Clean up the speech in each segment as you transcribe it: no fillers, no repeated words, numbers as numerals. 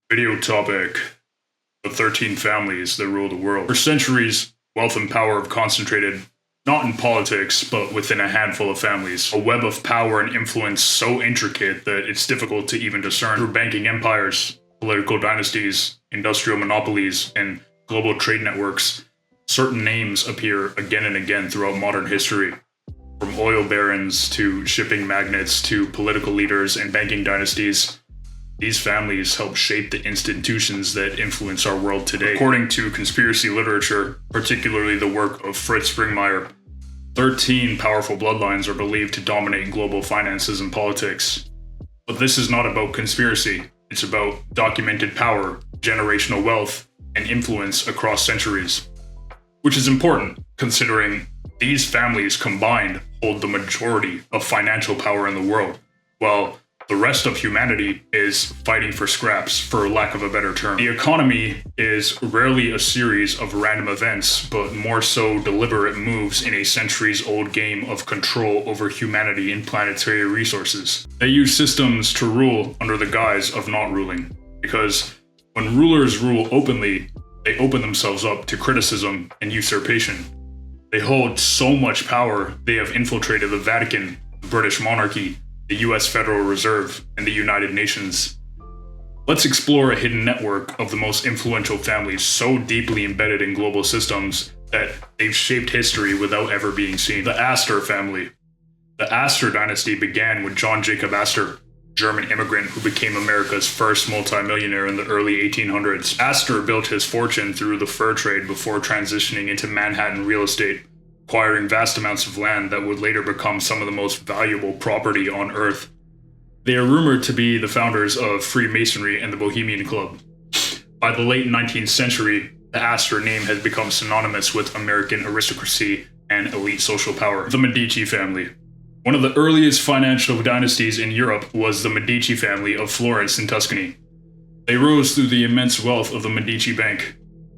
Video topic: the 13 families that rule the world. For centuries, wealth and power have concentrated not in politics, but within a handful of families. A web of power and influence so intricate that it's difficult to even discern. Through banking empires, political dynasties, industrial monopolies, and global trade networks, certain names appear again and again throughout modern history. From oil barons to shipping magnates to political leaders and banking dynasties, these families help shape the institutions that influence our world today. According to conspiracy literature, particularly the work of Fritz Springmeier, 13 powerful bloodlines are believed to dominate global finances and politics. But this is not about conspiracy. It's about documented power, generational wealth, and influence across centuries. Which is important, considering these families combined hold the majority of financial power in the world, while the rest of humanity is fighting for scraps, for lack of a better term. The economy is rarely a series of random events, but more so deliberate moves in a centuries-old game of control over humanity and planetary resources. They use systems to rule under the guise of not ruling, because when rulers rule openly, they open themselves up to criticism and usurpation. They hold so much power, they have infiltrated the Vatican, the British monarchy, the US Federal Reserve, and the United Nations. Let's explore a hidden network of the most influential families so deeply embedded in global systems that they've shaped history without ever being seen. The Astor Family. The Astor dynasty began with John Jacob Astor, German immigrant who became America's first multimillionaire in the early 1800s. Astor built his fortune through the fur trade before transitioning into Manhattan real estate, acquiring vast amounts of land that would later become some of the most valuable property on Earth. They are rumored to be the founders of Freemasonry and the Bohemian Club. By the late 19th century, the Astor name has become synonymous with American aristocracy and elite social power. The Medici Family. One of the earliest financial dynasties in Europe was the Medici family of Florence in Tuscany. They rose through the immense wealth of the Medici Bank,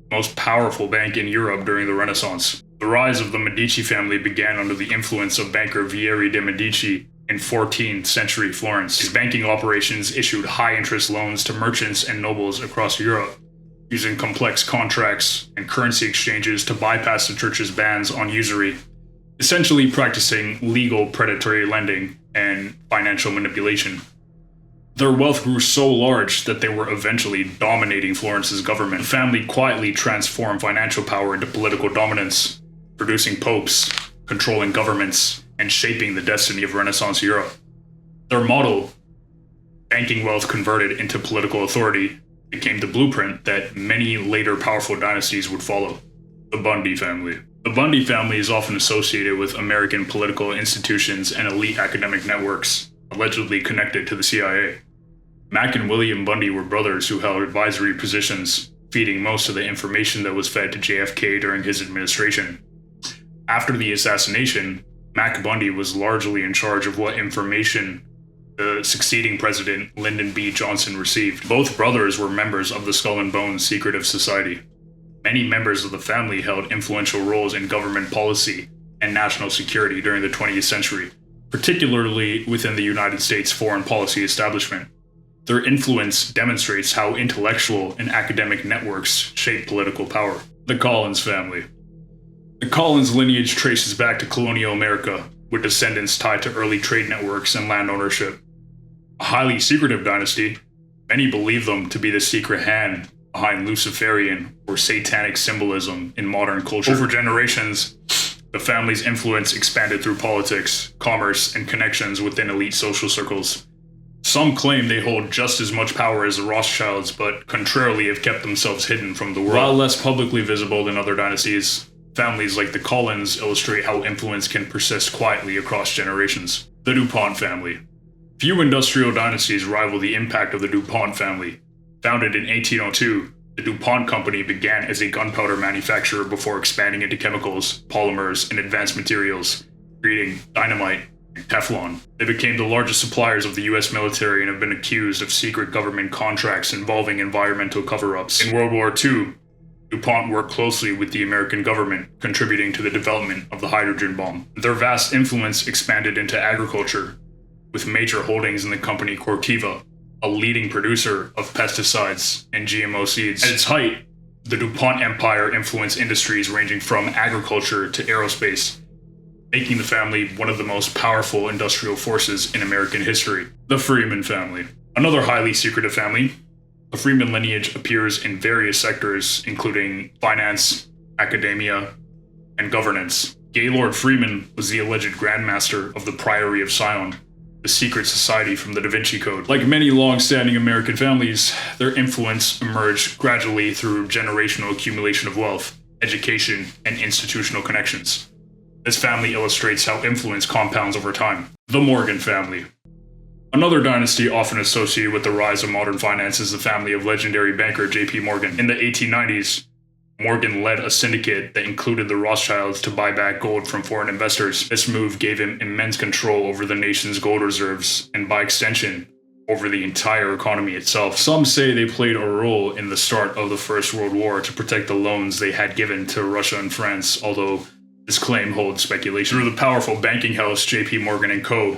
the most powerful bank in Europe during the Renaissance. The rise of the Medici family began under the influence of banker Vieri de' Medici in 14th century Florence. His banking operations issued high-interest loans to merchants and nobles across Europe, using complex contracts and currency exchanges to bypass the church's bans on usury, essentially practicing legal predatory lending and financial manipulation. Their wealth grew so large that they were eventually dominating Florence's government. The family quietly transformed financial power into political dominance, producing popes, controlling governments, and shaping the destiny of Renaissance Europe. Their model, banking wealth converted into political authority, became the blueprint that many later powerful dynasties would follow. The Bundy Family. The Bundy family is often associated with American political institutions and elite academic networks, allegedly connected to the CIA. Mac and William Bundy were brothers who held advisory positions, feeding most of the information that was fed to JFK during his administration. After the assassination, Mac Bundy was largely in charge of what information the succeeding president, Lyndon B. Johnson, received. Both brothers were members of the Skull and Bones Secretive Society. Many members of the family held influential roles in government policy and national security during the 20th century, particularly within the United States foreign policy establishment. Their influence demonstrates how intellectual and academic networks shape political power. The Collins Family. The Collins lineage traces back to colonial America, with descendants tied to early trade networks and land ownership. A highly secretive dynasty, many believe them to be the secret hand behind Luciferian or satanic symbolism in modern culture. Over generations, the family's influence expanded through politics, commerce, and connections within elite social circles. Some claim they hold just as much power as the Rothschilds, but contrarily have kept themselves hidden from the world. While less publicly visible than other dynasties, families like the Collins illustrate how influence can persist quietly across generations. The DuPont Family. Few industrial dynasties rival the impact of the DuPont family. Founded in 1802, the DuPont Company began as a gunpowder manufacturer before expanding into chemicals, polymers, and advanced materials, creating dynamite and Teflon. They became the largest suppliers of the US military and have been accused of secret government contracts involving environmental cover-ups. In World War II, DuPont worked closely with the American government, contributing to the development of the hydrogen bomb. Their vast influence expanded into agriculture, with major holdings in the company Corteva, a leading producer of pesticides and GMO seeds. At its height, the DuPont empire influenced industries ranging from agriculture to aerospace, making the family one of the most powerful industrial forces in American history. The Freeman Family. Another highly secretive family, the Freeman lineage appears in various sectors, including finance, academia, and governance. Gaylord Freeman was the alleged grandmaster of the Priory of Sion, the secret society from the Da Vinci Code. Like many long-standing American families, their influence emerged gradually through generational accumulation of wealth, education, and institutional connections. This family illustrates how influence compounds over time. The Morgan Family. Another dynasty often associated with the rise of modern finance is the family of legendary banker J.P. Morgan. In the 1890s, Morgan led a syndicate that included the Rothschilds to buy back gold from foreign investors. This move gave him immense control over the nation's gold reserves and, by extension, over the entire economy itself. Some say they played a role in the start of the First World War to protect the loans they had given to Russia and France, although this claim holds speculation. Through the powerful banking house J.P. Morgan & Co.,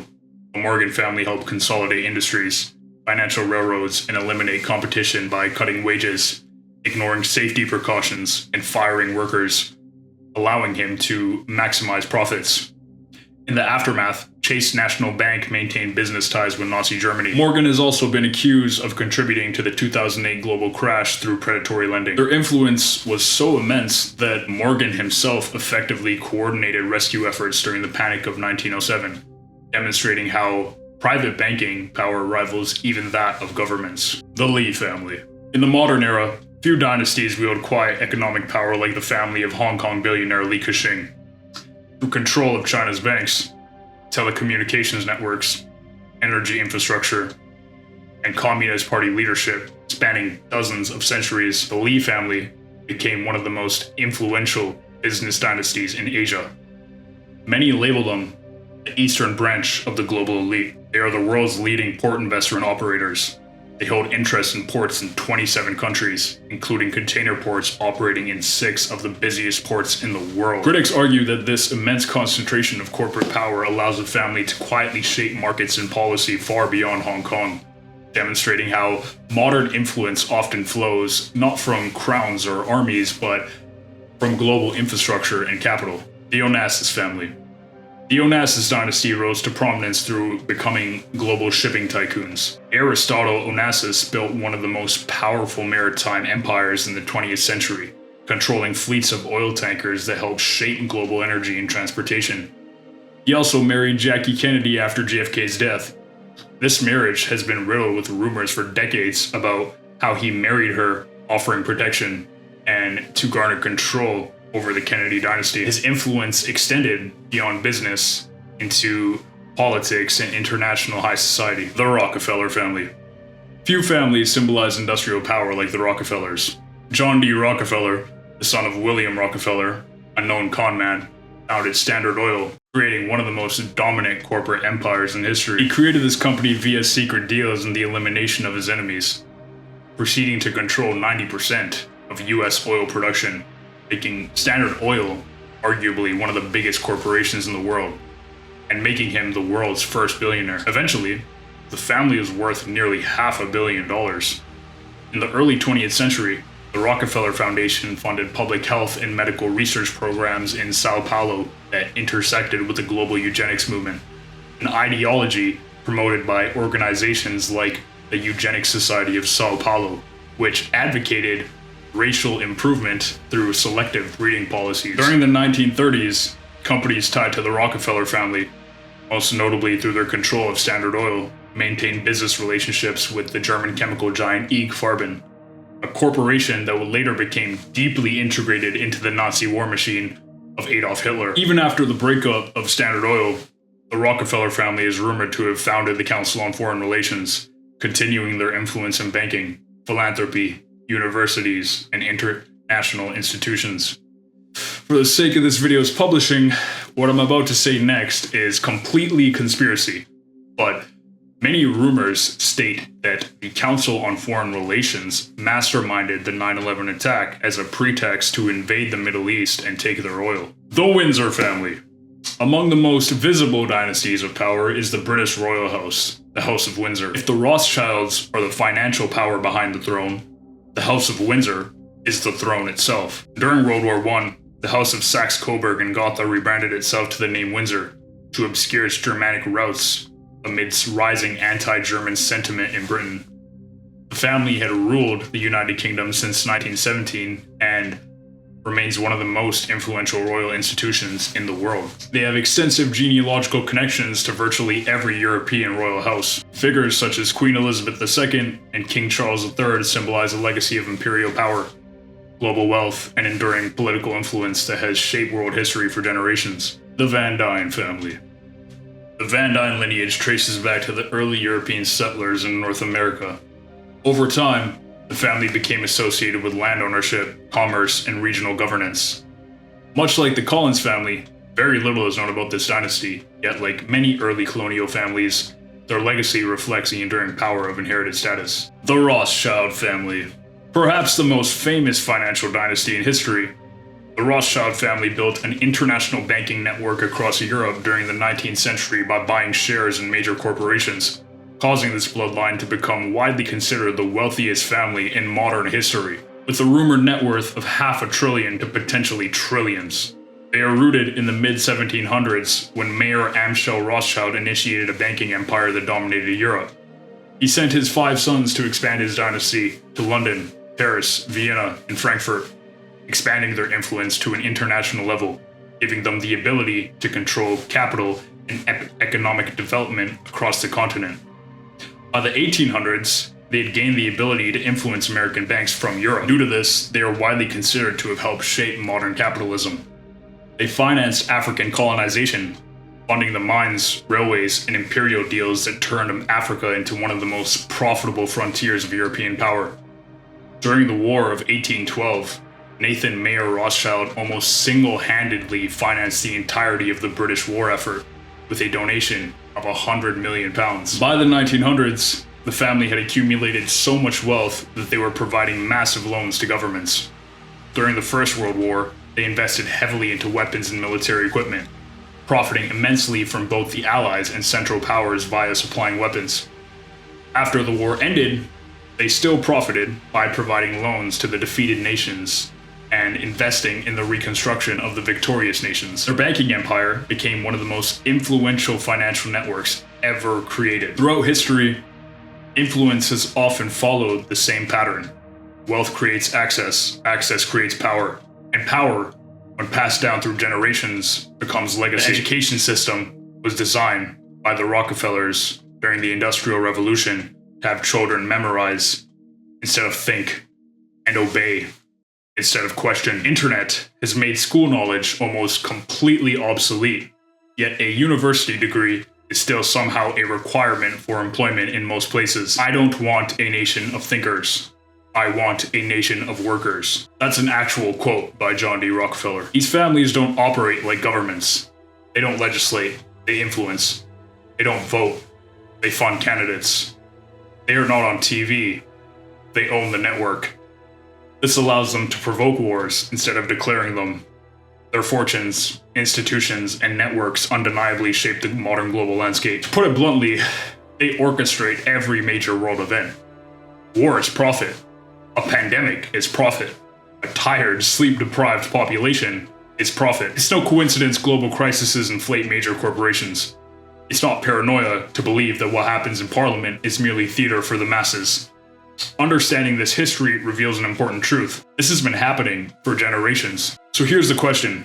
the Morgan family helped consolidate industries, financial railroads, and eliminate competition by cutting wages, ignoring safety precautions, and firing workers, allowing him to maximize profits. In the aftermath, Chase National Bank maintained business ties with Nazi Germany. Morgan has also been accused of contributing to the 2008 global crash through predatory lending. Their influence was so immense that Morgan himself effectively coordinated rescue efforts during the Panic of 1907, demonstrating how private banking power rivals even that of governments. The Lee family. In the modern era, few dynasties wield quiet economic power like the family of Hong Kong billionaire Li Ka-shing. Through control of China's banks, telecommunications networks, energy infrastructure, and Communist Party leadership spanning dozens of centuries, the Li family became one of the most influential business dynasties in Asia. Many label them the Eastern branch of the global elite. They are the world's leading port investor and operators. They hold interests in ports in 27 countries, including container ports operating in 6 of the busiest ports in the world. Critics argue that this immense concentration of corporate power allows the family to quietly shape markets and policy far beyond Hong Kong, demonstrating how modern influence often flows not from crowns or armies, but from global infrastructure and capital. The Onassis Family. The Onassis dynasty rose to prominence through becoming global shipping tycoons. Aristotle Onassis built one of the most powerful maritime empires in the 20th century, controlling fleets of oil tankers that helped shape global energy and transportation. He also married Jackie Kennedy after JFK's death. This marriage has been riddled with rumors for decades about how he married her, offering protection and to garner control over the Kennedy dynasty. His influence extended beyond business into politics and international high society. The Rockefeller Family. Few families symbolize industrial power like the Rockefellers. John D. Rockefeller, the son of William Rockefeller, a known con man, founded Standard Oil, creating one of the most dominant corporate empires in history. He created this company via secret deals and the elimination of his enemies, proceeding to control 90% of US oil production, making Standard Oil arguably one of the biggest corporations in the world, and making him the world's first billionaire. Eventually, the family was worth nearly $500 million. In the early 20th century, the Rockefeller Foundation funded public health and medical research programs in Sao Paulo that intersected with the global eugenics movement, an ideology promoted by organizations like the Eugenics Society of Sao Paulo, which advocated racial improvement through selective breeding policies. During the 1930s, companies tied to the Rockefeller family, most notably through their control of Standard Oil, maintained business relationships with the German chemical giant IG Farben, a corporation that later became deeply integrated into the Nazi war machine of Adolf Hitler. Even after the breakup of Standard Oil, the Rockefeller family is rumored to have founded the Council on Foreign Relations, continuing their influence in banking, philanthropy, universities, and international institutions. For the sake of this video's publishing, what I'm about to say next is completely conspiracy, but many rumors state that the Council on Foreign Relations masterminded the 9/11 attack as a pretext to invade the Middle East and take their oil. The Windsor Family. Among the most visible dynasties of power is the British royal house. the House of Windsor. If the Rothschilds are the financial power behind the throne, the House of Windsor is the throne itself. During World War I, the House of Saxe-Coburg and Gotha rebranded itself to the name Windsor to obscure its Germanic roots amidst rising anti-German sentiment in Britain. The family had ruled the United Kingdom since 1917 and remains one of the most influential royal institutions in the world. They have extensive genealogical connections to virtually every European royal house. Figures such as Queen Elizabeth II and King Charles III symbolize a legacy of imperial power, global wealth, and enduring political influence that has shaped world history for generations. The Van Duyn Family. The Van Duyn lineage traces back to the early European settlers in North America. Over time, the family became associated with land ownership, commerce, and regional governance. Much like the Collins family, very little is known about this dynasty, yet like many early colonial families, their legacy reflects the enduring power of inherited status. The Rothschild Family. Perhaps the most famous financial dynasty in history, the Rothschild family built an international banking network across Europe during the 19th century by buying shares in major corporations, causing this bloodline to become widely considered the wealthiest family in modern history, with a rumored net worth of $500 billion to potentially trillions. They are rooted in the mid-1700s when Mayor Amschel Rothschild initiated a banking empire that dominated Europe. He sent his 5 sons to expand his dynasty to London, Paris, Vienna, and Frankfurt, expanding their influence to an international level, giving them the ability to control capital and economic development across the continent. By the 1800s, they had gained the ability to influence American banks from Europe. Due to this, they are widely considered to have helped shape modern capitalism. They financed African colonization, funding the mines, railways, and imperial deals that turned Africa into one of the most profitable frontiers of European power. During the War of 1812, Nathan Mayer Rothschild almost single-handedly financed the entirety of the British war effort with a donation of £100 million. By the 1900s, the family had accumulated so much wealth that they were providing massive loans to governments. During the First World War, they invested heavily into weapons and military equipment, profiting immensely from both the Allies and Central Powers via supplying weapons. After the war ended, they still profited by providing loans to the defeated nations and investing in the reconstruction of the victorious nations. Their banking empire became one of the most influential financial networks ever created. Throughout history, influence has often followed the same pattern. Wealth creates access, access creates power, and power, when passed down through generations, becomes legacy. The education system was designed by the Rockefellers during the Industrial Revolution to have children memorize instead of think, and obey instead of question. Internet has made school knowledge almost completely obsolete, yet a university degree is still somehow a requirement for employment in most places. I don't want a nation of thinkers. I want a nation of workers. That's an actual quote by John D. Rockefeller. These families don't operate like governments. They don't legislate, they influence. They don't vote, they fund candidates. They are not on TV, they own the network. This allows them to provoke wars instead of declaring them. Their fortunes, institutions, and networks undeniably shape the modern global landscape. To put it bluntly, they orchestrate every major world event. War is profit. A pandemic is profit. A tired, sleep-deprived population is profit. It's no coincidence global crises inflate major corporations. It's not paranoia to believe that what happens in Parliament is merely theater for the masses. Understanding this history reveals an important truth. This has been happening for generations. So here's the question.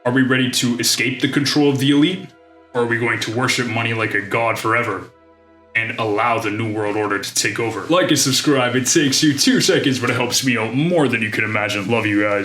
Are we ready to escape the control of the elite? Or are we going to worship money like a god forever and allow the New World Order to take over? Like and subscribe. It takes you 2 seconds, but it helps me out more than you can imagine. Love you guys.